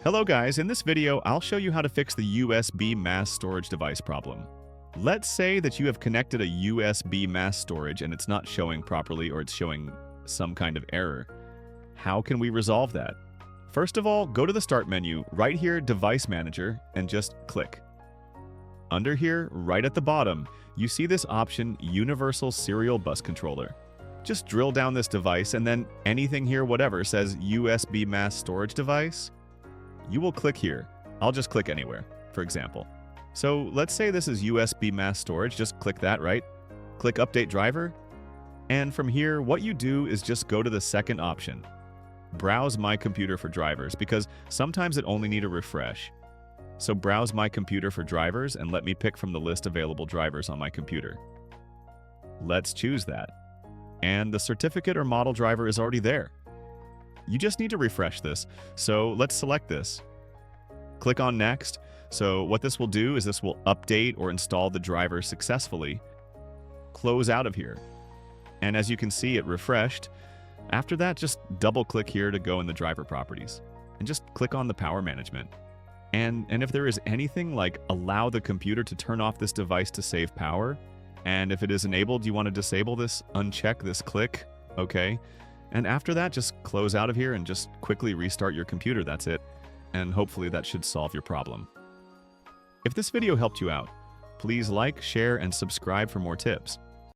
Hello guys, in this video I'll show you how to fix the USB mass storage device problem. Let's say that you have connected a USB mass storage and it's not showing properly or it's showing some kind of error. How can we resolve that? First of all, go to the Start menu, right here Device Manager, and just click. Under here, right at the bottom, you see this option Universal Serial Bus Controller. Just drill down this device and then anything here, whatever, says USB mass storage device. You will click here. I'll just click anywhere, for example. So let's say this is USB mass storage, just click that, right? Click Update Driver. And from here, what you do is just go to the second option. Browse My Computer for drivers, because sometimes it only need a refresh. So browse My Computer for drivers and let me pick from the list available drivers on my computer. Let's choose that. And the certificate or model driver is already there. You just need to refresh this, so let's select this. Click on Next. So what this will do is this will update or install the driver successfully. Close out of here. And as you can see, it refreshed. After that, just double-click here to go in the driver properties. And just click on the power management. And if there is anything like allow the computer to turn off this device to save power, and if it is enabled, you want to disable this, uncheck this click, okay? And after that, just close out of here and just quickly restart your computer, that's it. And hopefully that should solve your problem. If this video helped you out, please like, share, and subscribe for more tips.